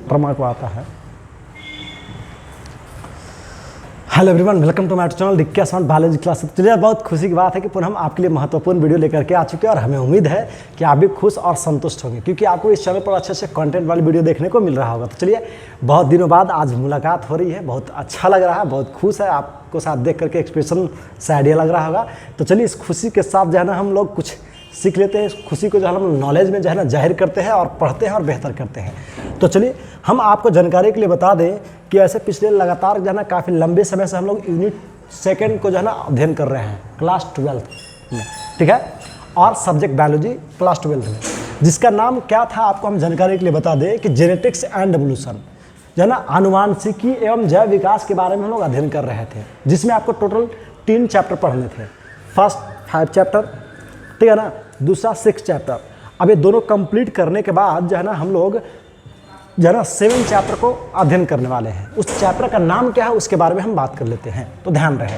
Trauma को आता है। Hello everyone, welcome to my channel डिक्की आसमान बायोलॉजी क्लास। चलिए, बहुत खुशी की बात है कि पुनः हम आपके लिए महत्वपूर्ण वीडियो लेकर के आ चुके हैं और हमें उम्मीद है कि आप भी खुश और संतुष्ट होंगे, क्योंकि आपको इस चैनल पर अच्छे अच्छे कंटेंट वाली वीडियो देखने को मिल रहा होगा। तो चलिए, बहुत दिनों बाद आज मुलाकात हो रही है, बहुत अच्छा लग रहा है, बहुत खुश है। आपको साथ देख करके एक्सप्रेशन से आइडिया लग रहा होगा। तो चलिए, इस खुशी के साथ जो है ना हम लोग कुछ सीख लेते हैं। इस खुशी को जो है हम नॉलेज में जो है ना जाहिर करते हैं और पढ़ते हैं और बेहतर करते हैं। तो चलिए, हम आपको जानकारी के लिए बता दें कि ऐसे पिछले लगातार जो है ना काफ़ी लंबे समय से हम लोग यूनिट सेकंड को जो है ना अध्ययन कर रहे हैं क्लास 12 में, ठीक है, और सब्जेक्ट बायोलॉजी क्लास 12 में, जिसका नाम क्या था आपको हम जानकारी के लिए बता दें कि जेनेटिक्स एंड एवोल्यूशन, जो है ना आनुवांशिकी एवं जैव विकास के बारे में हम लोग अध्ययन कर रहे थे, जिसमें आपको टोटल 3 चैप्टर पढ़ने थे। फर्स्ट 5 चैप्टर, ठीक है ना, दूसरा 6 चैप्टर। अब ये दोनों कंप्लीट करने के बाद जो है ना हम लोग जो है ना 7 चैप्टर को अध्ययन करने वाले हैं। उस चैप्टर का नाम क्या है उसके बारे में हम बात कर लेते हैं, तो ध्यान रहे।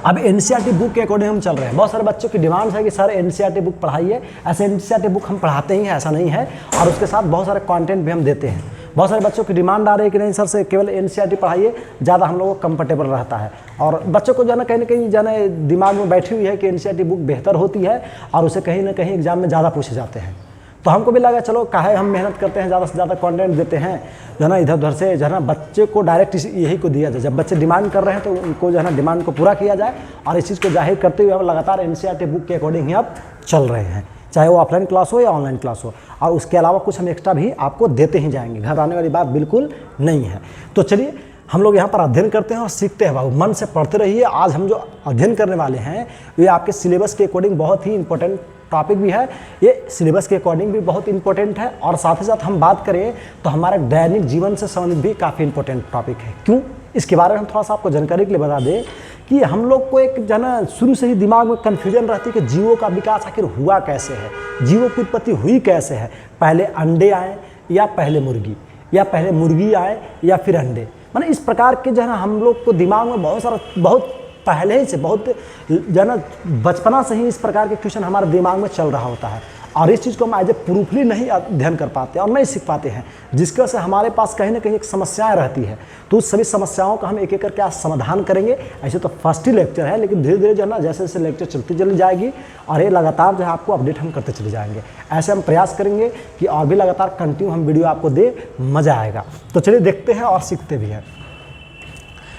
अब एनसीईआरटी बुक के अकॉर्डिंग हम चल रहे हैं। बहुत सारे बच्चों की डिमांड है कि सर एनसीईआरटी बुक पढ़ाइए। ऐसे एनसीईआरटी बुक हम पढ़ाते ही हैं, ऐसा नहीं है, और उसके साथ बहुत सारे कंटेंट भी हम देते हैं। बहुत सारे बच्चों की डिमांड आ रही है कि नहीं सर से केवल एनसीईआरटी पढ़ाइए, ज़्यादा हम लोगों को कंफर्टेबल रहता है। और बच्चों को जो है ना कहीं जो है दिमाग में बैठी हुई है कि एनसीईआरटी बुक बेहतर होती है और उसे कहीं ना कहीं एग्जाम में ज़्यादा पूछे जाते हैं। तो हमको भी लगा चलो काहे हम मेहनत करते हैं, ज़्यादा से ज़्यादा कंटेंट देते हैं, जो है ना इधर उधर से जो है ना बच्चे को डायरेक्ट यही को दिया जाए। जब बच्चे डिमांड कर रहे हैं तो उनको जो है ना डिमांड को पूरा किया जाए, और इस चीज़ को जाहिर करते हुए हम लगातार एनसीईआरटी बुक के अकॉर्डिंग ही अब चल रहे हैं, चाहे वो ऑफलाइन क्लास हो या ऑनलाइन क्लास हो। और उसके अलावा कुछ हम एक्स्ट्रा भी आपको देते ही जाएंगे, घबराने वाली बात बिल्कुल नहीं है। तो चलिए, हम लोग यहाँ पर अध्ययन करते हैं और सीखते हैं। बाबू मन से पढ़ते रहिए। आज हम जो अध्ययन करने वाले हैं ये आपके सिलेबस के अकॉर्डिंग बहुत ही इंपॉर्टेंट टॉपिक भी है, ये सिलेबस के अकॉर्डिंग भी बहुत इंपॉर्टेंट है, और साथ ही साथ हम बात करें तो हमारे दैनिक जीवन से संबंधित भी काफ़ी इंपॉर्टेंट टॉपिक है। क्यों, इसके बारे में हम थोड़ा सा आपको जानकारी के लिए बता दें कि हम लोग को एक जो है ना शुरू से ही दिमाग में कन्फ्यूजन रहती है कि जीवों का विकास आखिर हुआ कैसे है, जीवों की उत्पत्ति हुई कैसे है। पहले अंडे आए या पहले मुर्गी, या पहले मुर्गी आए या फिर अंडे, मतलब इस प्रकार के जो है ना हम लोग को दिमाग में बहुत पहले ही से, बहुत जो है ना बचपना से ही इस प्रकार के क्वेश्चन हमारे दिमाग में चल रहा होता है, और इस चीज़ को हम एज ए प्रूफली नहीं अध्ययन कर पाते और नहीं सीख पाते हैं, जिसकी वजह से हमारे पास कहीं ना कहीं एक समस्याएं रहती है। तो उस सभी समस्याओं का हम एक एक करके आज समाधान करेंगे। ऐसे तो फर्स्ट ही लेक्चर है, लेकिन धीरे धीरे जो है ना जैसे जैसे लेक्चर चलती चली जाएगी और ये लगातार जो है आपको अपडेट हम करते चले जाएंगे। ऐसे हम प्रयास करेंगे कि और भी लगातार कंटिन्यू हम वीडियो आपको दे, मज़ा आएगा। तो चलिए देखते हैं और सीखते भी हैं।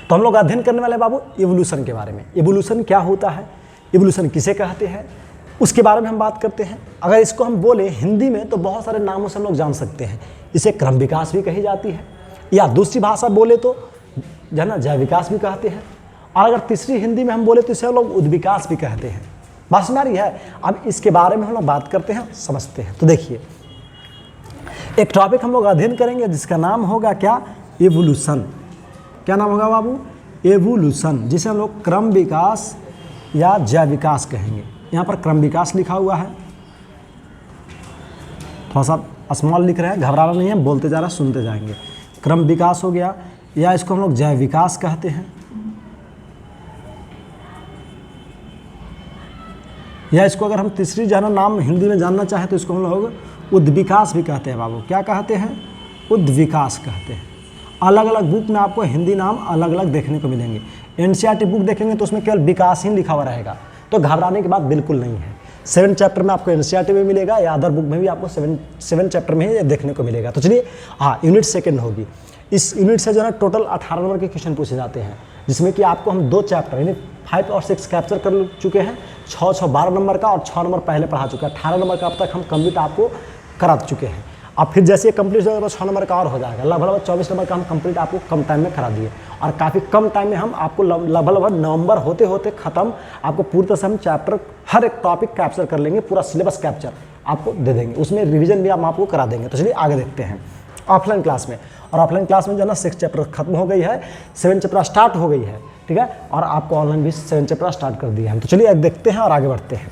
तो हम लोग अध्ययन करने वाले बाबू इवोल्यूशन के बारे में। इवोल्यूशन क्या होता है, इवोल्यूशन किसे कहते हैं, उसके बारे में हम बात करते हैं। अगर इसको हम बोले हिंदी में तो बहुत सारे नामों से हम लोग जान सकते हैं। इसे क्रम विकास भी कही जाती है, या दूसरी भाषा बोले तो जो है ना जैव विकास भी कहते हैं, और अगर तीसरी हिंदी में हम बोले तो इसे हम लोग उद्विकास भी कहते हैं। बात समझ आ रही है। अब इसके बारे में हम लोग बात करते हैं, समझते हैं। तो देखिए, एक टॉपिक हम लोग अध्ययन करेंगे जिसका नाम होगा क्या, इवोल्यूशन। क्या नाम होगा बाबू, एवोल्यूशन, जिसे हम लोग क्रम विकास या जैव विकास कहेंगे। यहाँ पर क्रम विकास लिखा हुआ है, थोड़ा सा स्मॉल लिख रहे हैं, घबराना नहीं है, बोलते जा रहा है, सुनते जाएंगे। क्रम विकास हो गया, या इसको हम लोग जैव विकास कहते हैं, या इसको अगर हम तीसरी जो है ना नाम हिंदी में जानना चाहें तो इसको हम लोग उद्विकास भी कहते हैं। बाबू क्या कहते हैं, उद्विकास कहते हैं। अलग अलग बुक में आपको हिंदी नाम अलग अलग देखने को मिलेंगे। एनसीईआरटी बुक देखेंगे तो उसमें केवल विकास ही लिखा हुआ रहेगा, तो घबराने की बात बिल्कुल नहीं है। 7 चैप्टर में आपको एनसीईआरटी में मिलेगा, या अदर बुक में भी आपको 7 चैप्टर में ही देखने को मिलेगा। तो चलिए, हाँ, यूनिट सेकंड होगी। इस यूनिट से जो है ना टोटल 18 नंबर के क्वेश्चन पूछे जाते हैं, जिसमें कि आपको हम 2 चैप्टर यानी 5 और 6 कैप्चर कर चुके हैं। 6 12 नंबर का और 6 नंबर पहले पढ़ा चुके हैं। 18 नंबर का अब तक हम कंप्लीट आपको करा चुके हैं। अब फिर जैसे ये कंप्लीट हो जाएगा तो 6 नंबर का और हो जाएगा। लगभग 24 नंबर का हम कंप्लीट आपको कम टाइम में करा दिए, और काफ़ी कम टाइम में हम आपको लगभग नवंबर होते होते ख़त्म आपको पूरी तरह से हम चैप्टर हर एक टॉपिक कैप्चर कर लेंगे, पूरा सिलेबस कैप्चर आपको दे देंगे, उसमें रिवीजन भी हम आपको करा देंगे। तो चलिए आगे देखते हैं ऑफलाइन क्लास में। और ऑफलाइन क्लास में जो है ना 6 चैप्टर खत्म हो गई है, 7 चैप्टर स्टार्ट हो गई है, ठीक है, और आपको ऑनलाइन भी 7 चैप्टर स्टार्ट कर दिए हैं। तो चलिए देखते हैं और आगे बढ़ते हैं।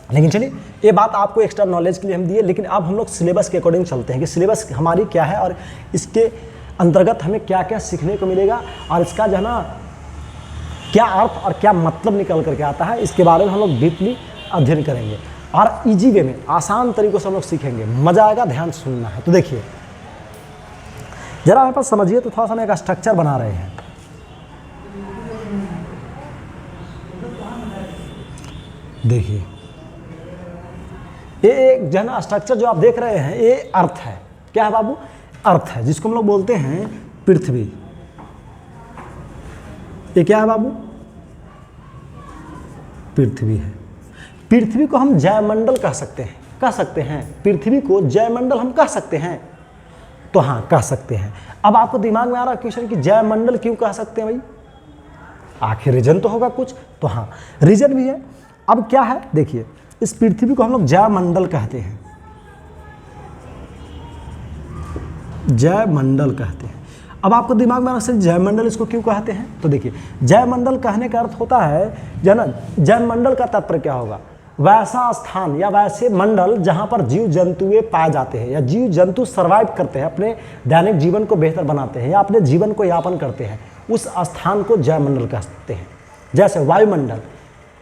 लेकिन चलिए, ये बात आपको एक्स्ट्रा नॉलेज के लिए हम दिए, लेकिन अब हम लोग सिलेबस के अकॉर्डिंग चलते हैं कि सिलेबस हमारी क्या है और इसके अंतर्गत हमें क्या क्या सीखने को मिलेगा, और इसका जो है ना क्या अर्थ और क्या मतलब निकल करके आता है, इसके बारे में हम लोग डीपली अध्ययन करेंगे और इजी वे में आसान तरीक़ों से हम लोग सीखेंगे। मज़ा आएगा, ध्यान सुनना है। तो देखिए, जरा हमारे पास समझिए तो थोड़ा सा हम एक स्ट्रक्चर बना रहे हैं। देखिए ये एक जो है ना स्ट्रक्चर जो आप देख रहे हैं ये अर्थ है। क्या है बाबू? अर्थ है, जिसको हम लोग बोलते हैं पृथ्वी। ये क्या है बाबू? पृथ्वी है। पृथ्वी को हम जयमंडल कह सकते हैं, पृथ्वी को जयमंडल हम कह सकते हैं। तो हाँ, कह सकते हैं। अब आपको दिमाग में आ रहा क्वेश्चन कि जयमंडल क्यों कह सकते हैं भाई? आखिर रीजन तो होगा कुछ। तो हाँ, रीजन भी है। अब क्या है देखिए, इस पृथ्वी को हम लोग जयमंडल कहते हैं, जयमंडल कहते हैं। अब आपको दिमाग में आ रहा है जयमंडल इसको क्यों कहते हैं? तो देखिए, जयमंडल कहने का अर्थ होता है जन जयमंडल का तात्पर्य क्या होगा? वैसा स्थान या वैसे मंडल जहां पर जीव जंतुएं पाए जाते हैं या जीव जंतु सर्वाइव करते हैं, अपने दैनिक जीवन को बेहतर बनाते हैं या अपने जीवन को यापन करते हैं, उस स्थान को जयमंडल कहते हैं। जैसे वायुमंडल,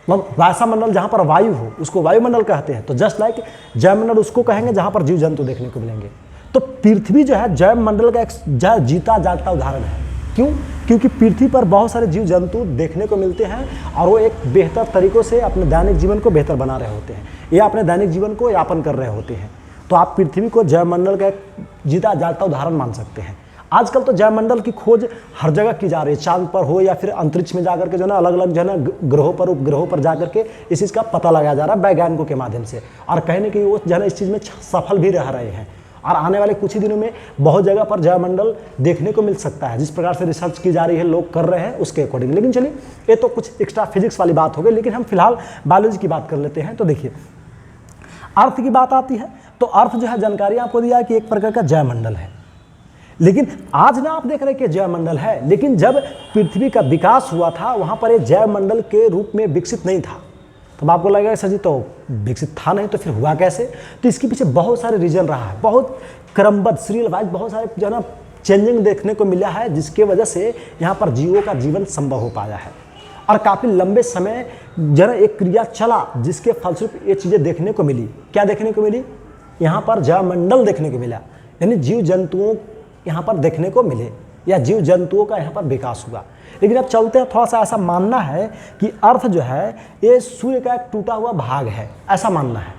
मतलब वैसा मंडल जहाँ पर वायु हो उसको वायुमंडल कहते हैं। तो जस्ट लाइक जयमंडल उसको कहेंगे जहाँ पर जीव जंतु देखने को मिलेंगे। तो पृथ्वी जो है जयमंडल का एक जीता जागता उदाहरण है। क्यों? क्योंकि पृथ्वी पर बहुत सारे जीव जंतु देखने को मिलते हैं और वो एक बेहतर तरीक़ों से अपने दैनिक जीवन को बेहतर बना रहे होते हैं या अपने दैनिक जीवन को यापन कर रहे होते हैं। तो आप पृथ्वी को जयमंडल का एक जीता जागता उदाहरण मान सकते हैं। आजकल तो जयमंडल की खोज हर जगह की जा रही है, चांद पर हो या फिर अंतरिक्ष में जाकर के जो है ना अलग अलग जो है ना ग्रहों पर उपग्रहों पर जाकर के इस चीज़ का पता लगाया जा रहा है वैज्ञानिकों के माध्यम से। और कहीं ना कहीं वो जो है ना इस चीज़ में सफल भी रह रहे हैं और आने वाले कुछ ही दिनों में बहुत जगह पर जयमंडल देखने को मिल सकता है। जिस प्रकार से रिसर्च की जा रही है, लोग कर रहे हैं उसके अकॉर्डिंग। लेकिन चलिए, ये तो कुछ एक्स्ट्रा फिजिक्स वाली बात हो गई, लेकिन हम फिलहाल बायोलॉजी की बात कर लेते हैं। तो देखिए, अर्थ की बात आती है तो अर्थ जो है जानकारी आपको दिया कि एक प्रकार का जयमंडल है। लेकिन आज ना आप देख रहे हैं कि जयमंडल है, लेकिन जब पृथ्वी का विकास हुआ था वहाँ पर ये जयमंडल के रूप में विकसित नहीं था। तब आपको लगेगा सर जी तो विकसित था नहीं तो फिर हुआ कैसे? तो इसके पीछे बहुत सारे रीजन रहा है, बहुत क्रमबद्ध सीरियल वाइज बहुत सारे जो है ना चेंजिंग देखने को मिला है, जिसके वजह से यहाँ पर जीवों का जीवन संभव हो पाया है। और काफ़ी लंबे समय जरा एक क्रिया चला जिसके फलस्वरूप ये चीज़ें देखने को मिली। क्या देखने को मिली? यहाँ पर जयमंडल देखने को मिला, यानी जीव जंतुओं यहाँ पर देखने को मिले या जीव जंतुओं का यहाँ पर विकास हुआ। लेकिन अब चलते हैं, थोड़ा सा ऐसा मानना है कि अर्थ जो है ये सूर्य का एक टूटा हुआ भाग है, ऐसा मानना है।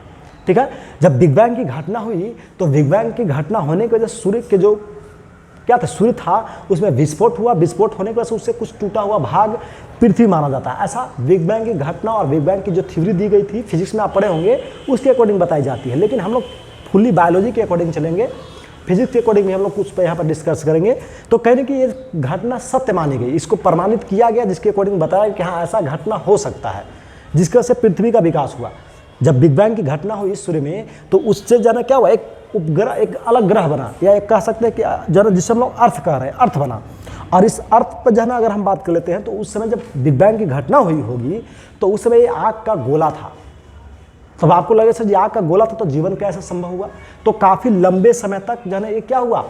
ठीक है, जब बिग बैंग की घटना हुई तो बिग बैंग की घटना होने की वजह से सूर्य के जो क्या था, सूर्य था, उसमें विस्फोट हुआ। विस्फोट होने की वजह से उससे कुछ टूटा हुआ भाग पृथ्वी माना जाता है। ऐसा बिग बैंग की घटना और बिग बैंग की जो थ्योरी दी गई थी, फिजिक्स में आप पढ़े होंगे, उसके अकॉर्डिंग बताई जाती है। लेकिन हम लोग फुल्ली बायोलॉजी के अकॉर्डिंग चलेंगे, फिजिक्स के अकॉर्डिंग भी हम लोग कुछ पे यहाँ पर डिस्कस करेंगे। तो कहने की ये घटना सत्य मानी गई, इसको प्रमाणित किया गया, जिसके अकॉर्डिंग बताया कि हाँ ऐसा घटना हो सकता है, जिसकी वजह से पृथ्वी का विकास हुआ। जब बिग बैंग की घटना हुई सूर्य में तो उससे जाना क्या हुआ, एक उपग्रह, एक अलग ग्रह बना, या एक कह सकते हैं कि जरा जिसे हम लोग अर्थ कह रहे हैं, अर्थ बना। और इस अर्थ पर जो है ना अगर हम बात कर लेते हैं तो उस समय जब बिग बैंग की घटना हुई होगी तो उस समय ये आग का गोला था। तब आपको लगे सर जी आग का गोला था तो जीवन कैसे संभव हुआ? तो काफ़ी लंबे समय तक जो है ना ये क्या हुआ,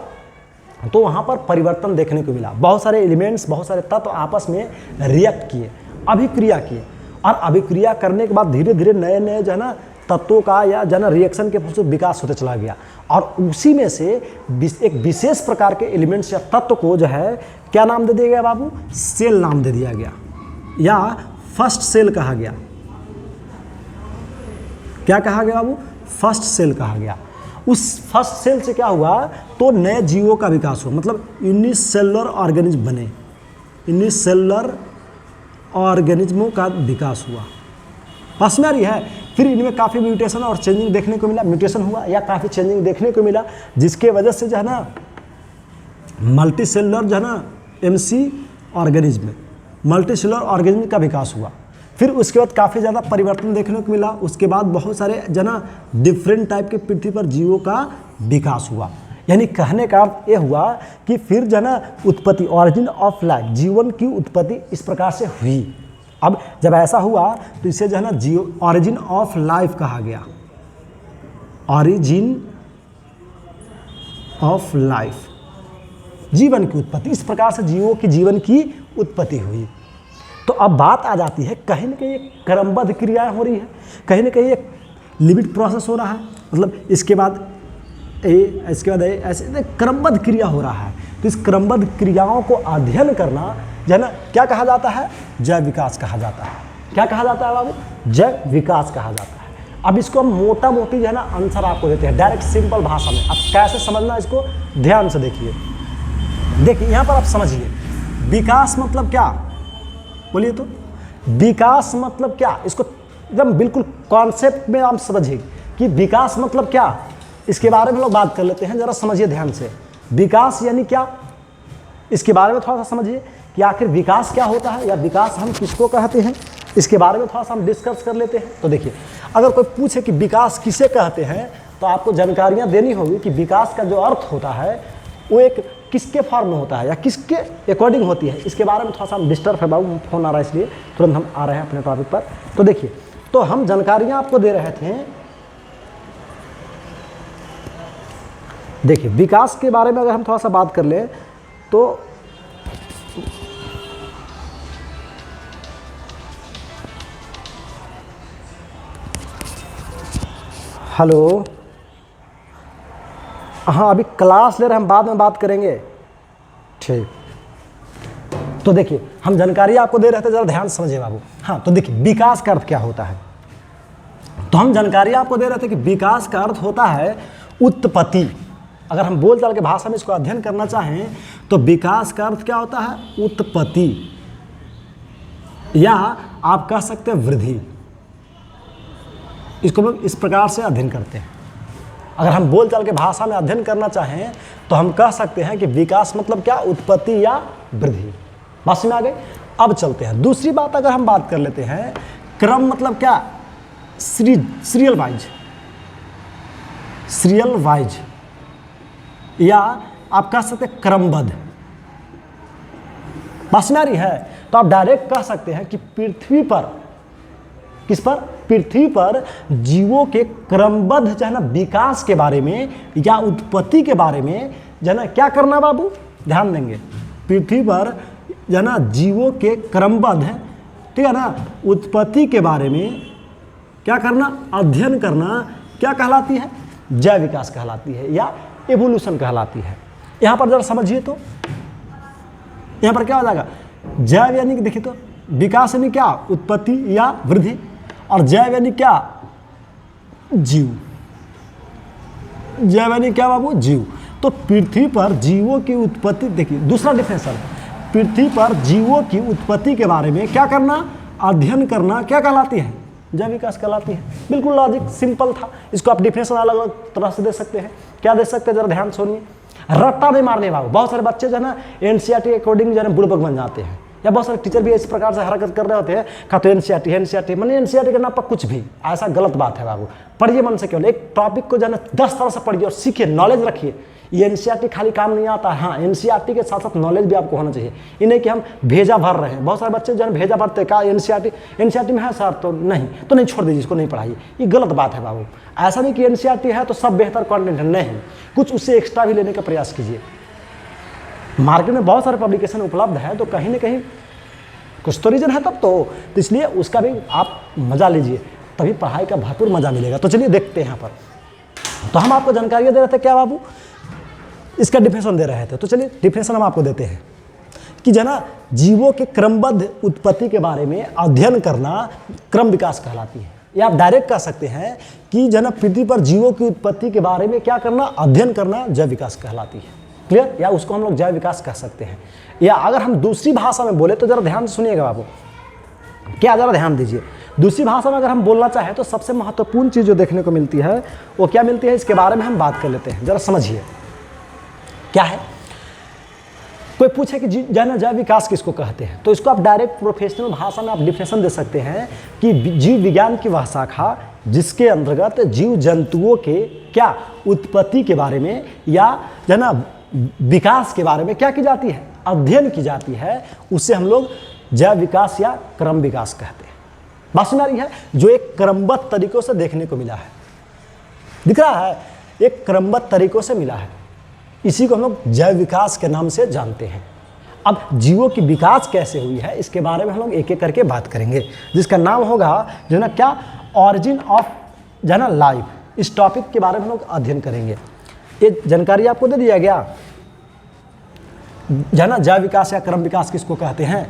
तो वहाँ पर परिवर्तन देखने को मिला। बहुत सारे एलिमेंट्स, बहुत सारे तत्व आपस में रिएक्ट किए, अभिक्रिया किए, और अभिक्रिया करने के बाद धीरे धीरे नए नए जो है ना तत्वों का या जो है ना रिएक्शन के फलस्वरूप विकास होते चला गया। और उसी में से एक विशेष प्रकार के एलिमेंट्स या तत्व को जो है क्या नाम दे दिया गया बाबू? सेल नाम दे दिया गया, या फर्स्ट सेल कहा गया। क्या कहा गया बाबू? फर्स्ट सेल कहा गया। उस फर्स्ट सेल से क्या हुआ, तो नए जीवों का विकास हुआ, मतलब यूनिसेलुलर ऑर्गेनिज्म बने, यूनिसेलुलर ऑर्गेनिज्मों का विकास हुआ। पास में आ रही है। फिर इनमें काफ़ी म्यूटेशन और चेंजिंग देखने को मिला, म्यूटेशन हुआ या काफ़ी चेंजिंग देखने को मिला, जिसके वजह से जो है ना मल्टी सेलुलर जो है ना MC organism, multi cellular organism का विकास हुआ। फिर उसके बाद काफ़ी ज़्यादा परिवर्तन देखने को मिला। उसके बाद बहुत सारे जो है ना डिफरेंट टाइप के पृथ्वी पर जीवों का विकास हुआ। यानी कहने का अर्थ ये हुआ कि फिर जो है ना उत्पत्ति, ऑरिजिन ऑफ लाइफ, जीवन की उत्पत्ति इस प्रकार से हुई। अब जब ऐसा हुआ तो इसे जो है ना ऑरिजिन ऑफ लाइफ कहा गया, ऑरिजिन ऑफ लाइफ, जीवन की उत्पत्ति। इस प्रकार से जीवों की जीवन की उत्पत्ति हुई। तो अब बात आ जाती है, कहीं ना कहीं एक क्रमबद्ध क्रियाएं हो रही है, कहीं ना कहीं एक लिमिट प्रोसेस हो रहा है, मतलब इसके बाद ए, इसके बाद ए, ऐसे क्रमबद्ध क्रिया हो रहा है। तो इस क्रमबद्ध क्रियाओं को अध्ययन करना जो है ना क्या कहा जाता है, जैव विकास कहा जाता है। क्या कहा जाता है बाबू, जैव विकास कहा जाता है। अब इसको हम मोटा मोटी जो है ना आंसर आपको देते हैं डायरेक्ट सिंपल भाषा में। अब कैसे समझना इसको ध्यान से देखिए। देखिए यहाँ पर आप समझिए, विकास मतलब क्या, बोलिए तो, विकास मतलब क्या, इसको एकदम बिल्कुल कॉन्सेप्ट में आप समझिए कि विकास मतलब क्या, इसके बारे में लोग बात कर लेते हैं। जरा समझिए ध्यान से, विकास यानी क्या, इसके बारे में थोड़ा सा समझिए कि आखिर विकास क्या होता है या विकास हम किसको कहते हैं, इसके बारे में थोड़ा सा हम डिस्कस कर लेते हैं। तो देखिए, अगर कोई पूछे कि विकास किसे कहते हैं तो आपको जानकारियाँ देनी होगी कि विकास का जो अर्थ होता है वो एक किसके फॉर्म में होता है या किसके अकॉर्डिंग होती है। इसके बारे में थोड़ा सा हम डिस्टर्ब है बाबू, फोन आ रहा है इसलिए तुरंत हम आ रहे हैं अपने टॉपिक पर। तो देखिए, तो हम जानकारियाँ आपको दे रहे थे। देखिए, विकास के बारे में अगर हम थोड़ा सा बात कर लें तो हेलो, हाँ अभी क्लास ले रहे हैं, हम बाद में बात करेंगे, ठीक। तो देखिए, हम जानकारी आपको दे रहे थे, जरा ध्यान से समझिए बाबू। हाँ, तो देखिए विकास का अर्थ क्या होता है, तो हम जानकारी आपको दे रहे थे कि विकास का अर्थ होता है उत्पत्ति। अगर हम बोलचाल के भाषा में इसको अध्ययन करना चाहें तो विकास का अर्थ क्या होता है, उत्पत्ति, या आप कह सकते हैं वृद्धि। इसको हम इस प्रकार से अध्ययन करते हैं। अगर हम बोलचाल के भाषा में अध्ययन करना चाहें तो हम कह सकते हैं कि विकास मतलब क्या, उत्पत्ति या वृद्धि। बात समझ में आ गई। अब चलते हैं दूसरी बात, अगर हम बात कर लेते हैं, क्रम मतलब क्या, सीरियल वाइज, सीरियल वाइज, या आप कह सकते हैं क्रमबद्ध। बात समझ आ रही है। तो आप डायरेक्ट कह सकते हैं कि पृथ्वी पर, किस पर, पृथ्वी पर जीवों के क्रमबद्ध जो है ना विकास के बारे में या उत्पत्ति के बारे में जो है ना क्या करना बाबू, ध्यान देंगे। पृथ्वी पर जो है ना जीवों के क्रमबद्ध, ठीक है ना, उत्पत्ति के बारे में क्या करना, अध्ययन करना, क्या कहलाती है, जैव विकास कहलाती है या एवोल्यूशन कहलाती है। यहाँ पर जरा समझिए तो, यहाँ पर क्या हो जाएगा, जैव यानी कि देखिए तो, विकास यानी क्या, उत्पत्ति या वृद्धि, और जैव यानी क्या, जीव। जैव यानी क्या बाबू, जीव। तो पृथ्वी पर जीवों की उत्पत्ति, देखिए दूसरा डिफिनेशन, पृथ्वी पर जीवों की उत्पत्ति के बारे में क्या करना, अध्ययन करना, क्या कहलाती है, जैव विकास कहलाती है। बिल्कुल लॉजिक सिंपल था। इसको आप डिफिनेशन अलग अलग तरह से दे सकते हैं। क्या दे सकते हैं, जरा ध्यान सुनिए। रट्टा नहीं मारने बाबू, बहुत सारे बच्चे जो है ना एनसीईआरटी के अकॉर्डिंग जो है बुड़बक बन जाते हैं, या बहुत सारे टीचर भी इस प्रकार से हरकत कर रहे होते हैं, का तो एनसीईआरटी मैंने एनसीईआरटी के नाम पर कुछ भी, ऐसा गलत बात है बाबू। पढ़िए मन से, केवल एक टॉपिक को जो है ना 10 तरह से पढ़िए और सीखिए, नॉलेज रखिए। ये एनसीईआरटी खाली काम नहीं आता है, हाँ एनसीईआरटी के साथ साथ नॉलेज भी आपको होना चाहिए। इन्हें कि हम भेजा भर रहे हैं, बहुत सारे बच्चे जो है भेजा भरते हैं, का एनसीईआरटी में है सर, तो नहीं छोड़ दीजिए, इसको नहीं पढ़ाइए, ये गलत बात है बाबू। ऐसा नहीं कि एनसीईआरटी है तो सब बेहतर कंटेंट है, नहीं, कुछ उससे एक्स्ट्रा भी लेने का प्रयास कीजिए। मार्केट में बहुत सारे पब्लिकेशन उपलब्ध है, तो कहीं ना कहीं कुछ तो रीजन है तब तो इसलिए उसका भी आप मजा लीजिए, तभी पढ़ाई का भरपूर मजा मिलेगा। तो चलिए देखते हैं यहाँ पर। तो हम आपको जानकारियाँ दे रहे थे क्या बाबू, इसका डिफिनेशन दे रहे थे। तो चलिए डिफिनेशन हम आपको देते हैं कि जना जीवों के क्रमबद्ध उत्पत्ति के बारे में अध्ययन करना क्रम विकास कहलाती है। या आप डायरेक्ट कह सकते हैं कि जना पृथ्वी पर जीवों की उत्पत्ति के बारे में क्या करना, अध्ययन करना जैव विकास कहलाती है। क्लियर, या उसको हम लोग जैव विकास कह सकते हैं। या अगर हम दूसरी भाषा में बोले तो जरा ध्यान से सुनिएगा बाबू, क्या जरा ध्यान दीजिए। दूसरी भाषा में अगर हम बोलना चाहें तो सबसे महत्वपूर्ण चीज़ जो देखने को मिलती है वो क्या मिलती है, इसके बारे में हम बात कर लेते हैं। जरा समझिए क्या है। कोई पूछे कि जैव विकास किसको कहते हैं, तो इसको आप डायरेक्ट प्रोफेशनल भाषा में आप डिफिनेशन दे सकते हैं कि जीव विज्ञान की वह शाखा जिसके अंतर्गत जीव जंतुओं के क्या उत्पत्ति के बारे में या जना विकास के बारे में क्या की जाती है, अध्ययन की जाती है, उसे हम लोग जैव विकास या क्रम विकास कहते हैं। बात सुन रही है, जो एक क्रमबद्ध तरीकों से देखने को मिला है, दिख रहा है, एक क्रमबद्ध तरीकों से मिला है, इसी को हम लोग जैव विकास के नाम से जानते हैं। अब जीवों की विकास कैसे हुई है इसके बारे में हम लोग एक एक करके बात करेंगे, जिसका नाम होगा जो ना क्या, ऑरिजिन ऑफ जो ना लाइफ। इस टॉपिक के बारे में हम लोग अध्ययन करेंगे। ये जानकारी आपको दे दिया गया। जो है ना जैव विकास या क्रम विकास किसको कहते हैं?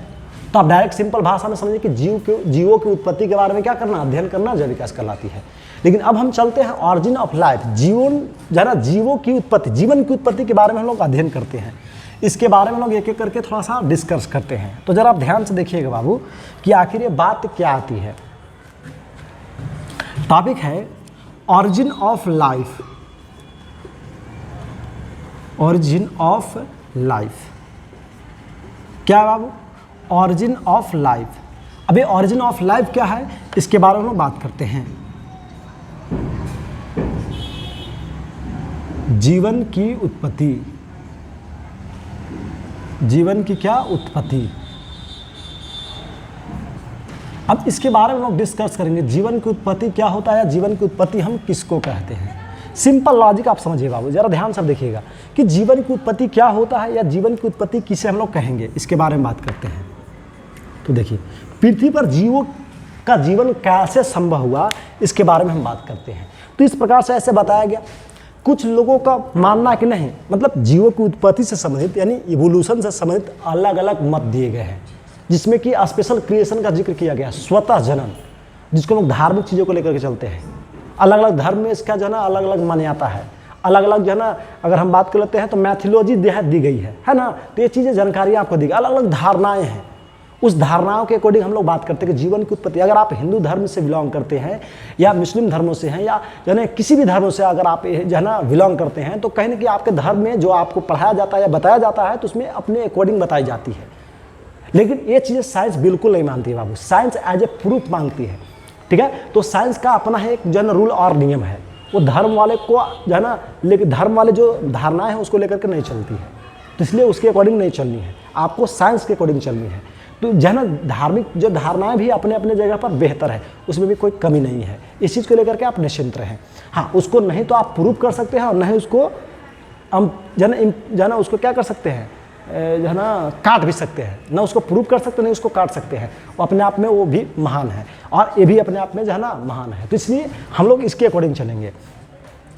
तो आप डायरेक्ट सिंपल भाषा में समझिए कि जीवों की उत्पत्ति के बारे में क्या करना, अध्ययन करना जैव विकास कहलाती है। लेकिन अब हम चलते हैं ऑरिजिन ऑफ लाइफ, जीवन जो है ना जीवों की उत्पत्ति, जीवन की उत्पत्ति के बारे में हम लोग अध्ययन करते हैं। इसके बारे में लोग एक एक करके थोड़ा सा डिस्कस करते हैं। तो जरा आप ध्यान से देखिएगा बाबू कि आखिर ये बात क्या आती है। टॉपिक है origin of life, origin of life. क्या है बाबू? Origin of life. अभी ऑरिजिन ऑफ लाइफ क्या है, इसके बारे में हम बात करते हैं। जीवन की उत्पत्ति, जीवन की क्या उत्पत्ति। अब इसके बारे में लोग डिस्कस करेंगे, जीवन की उत्पत्ति क्या होता है या जीवन की उत्पत्ति हम किसको कहते हैं। सिंपल लॉजिक आप समझिए बाबू, जरा ध्यान से देखिएगा कि जीवन की उत्पत्ति क्या होता है या जीवन की उत्पत्ति किसे हम लोग कहेंगे, इसके बारे में बात करते हैं। तो देखिए, पृथ्वी पर जीवों का जीवन कैसे संभव हुआ, इसके बारे में हम बात करते हैं। तो इस प्रकार से ऐसे बताया गया। कुछ लोगों का मानना है कि नहीं, मतलब जीवों की उत्पत्ति से संबंधित यानी इवोल्यूशन से संबंधित अलग अलग मत दिए गए हैं, जिसमें कि स्पेशल क्रिएशन का जिक्र किया गया, स्वतः जनन, जिसको लोग धार्मिक चीज़ों को लेकर के चलते हैं। अलग अलग धर्म में इसका जो है ना अलग अलग मान्यता है, अलग अलग जो है ना अगर हम बात कर लेते हैं तो मैथोलॉजी दी गई है ना। तो ये चीज़ें जानकारी आपको दी गई, अलग अलग धारणाएँ हैं। उस धारणाओं के अकॉर्डिंग हम लोग बात करते हैं कि जीवन की उत्पत्ति, अगर आप हिंदू धर्म से बिलोंग करते हैं या मुस्लिम धर्मों से हैं या जो है किसी भी धर्मों से अगर आप जो है ना बिलोंग करते हैं, तो कहीं ना कहीं आपके धर्म में जो आपको पढ़ाया जाता है या बताया जाता है तो उसमें अपने अकॉर्डिंग बताई जाती है। लेकिन ये चीज़ें साइंस बिल्कुल नहीं मानती है बाबू, साइंस एज ए प्रूफ मांगती है। ठीक है, तो साइंस का अपना है एक जन रूल और नियम है, वो धर्म वाले को जो है ना, लेकिन धर्म वाले जो धारणाएं हैं उसको लेकर के नहीं चलती है, तो इसलिए उसके अकॉर्डिंग नहीं चलनी है, आपको साइंस के अकॉर्डिंग चलनी है। तो जो है ना धार्मिक जो धारणाएं भी अपने अपने जगह पर बेहतर है, उसमें भी कोई कमी नहीं है। इस चीज़ को लेकर के आप निश्चिंत रहें। हाँ, उसको नहीं तो आप प्रूव कर सकते हैं और नहीं उसको हम जो है ना उसको क्या कर सकते हैं, जो है ना काट भी सकते हैं। ना उसको प्रूव कर सकते, नहीं उसको काट सकते हैं। वो अपने आप में वो भी महान है और ये भी अपने आप में जो है ना महान है। तो इसलिए हम लोग इसके अकॉर्डिंग चलेंगे।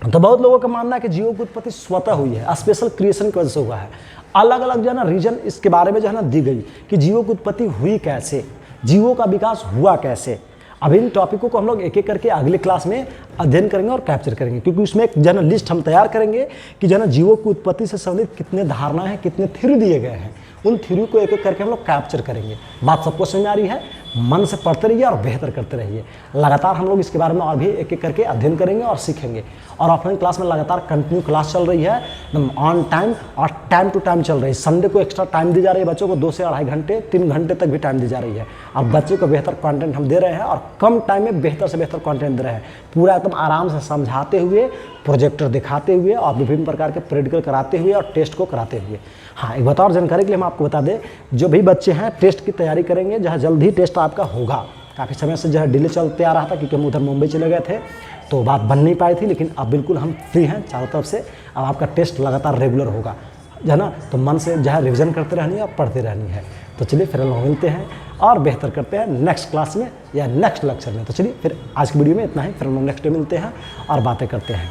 तो बहुत लोगों का मानना है कि जीवों की उत्पत्ति स्वतः हुई है, स्पेशल क्रिएशन की वजह से हुआ है। अलग अलग जो है ना रीजन इसके बारे में जो है ना दी गई कि जीवों की उत्पत्ति हुई कैसे, जीवों का विकास हुआ कैसे। अब इन टॉपिकों को हम लोग एक एक करके अगले क्लास में अध्ययन करेंगे और कैप्चर करेंगे, क्योंकि उसमें एक जो है ना लिस्ट हम तैयार करेंगे कि जो है ना जीवों की उत्पत्ति से संबंधित कितने धारणा है, कितने थ्योरी दिए गए हैं, उन थ्योरी को एक एक करके हम लोग कैप्चर करेंगे। बात सबको समझ में आ रही है? मन से पढ़ते रहिए और बेहतर करते रहिए। लगातार हम लोग इसके बारे में और भी एक एक करके अध्ययन करेंगे और सीखेंगे। और ऑफलाइन क्लास में लगातार कंटिन्यू क्लास चल रही है, एकदम ऑन टाइम और टाइम टू टाइम चल रही है। संडे को एक्स्ट्रा टाइम दी जा रही है बच्चों को, 2 से 2.5 घंटे 3 घंटे तक भी टाइम दी जा रही है। और बच्चे को बेहतर कंटेंट हम दे रहे हैं और कम टाइम में बेहतर से बेहतर कंटेंट दे रहे हैं, पूरा एकदम आराम से समझाते हुए, प्रोजेक्टर दिखाते हुए और विभिन्न प्रकार के प्रैक्टिकल कराते हुए और टेस्ट को कराते हुए। हाँ, एक बात और जानकारी के लिए हम आपको बता दें, जो भी बच्चे हैं टेस्ट की तैयारी करेंगे, जहाँ जल्द ही टेस्ट आपका होगा। काफ़ी समय से जो है डिले चलते आ रहा था, क्योंकि हम उधर मुंबई चले गए थे तो बात बन नहीं पाई थी। लेकिन अब बिल्कुल हम फ्री हैं चारों तरफ से। अब आपका टेस्ट लगातार रेगुलर होगा, जो है ना, तो मन से जो है रिविजन करते रहनी है और पढ़ते रहनी है। तो चलिए फिर हम लोग मिलते हैं और बेहतर करते हैं नेक्स्ट क्लास में या नेक्स्ट लेक्चर में। तो चलिए फिर आज की वीडियो में इतना ही, फिर हम लोग नेक्स्ट डे मिलते हैं और बातें करते हैं।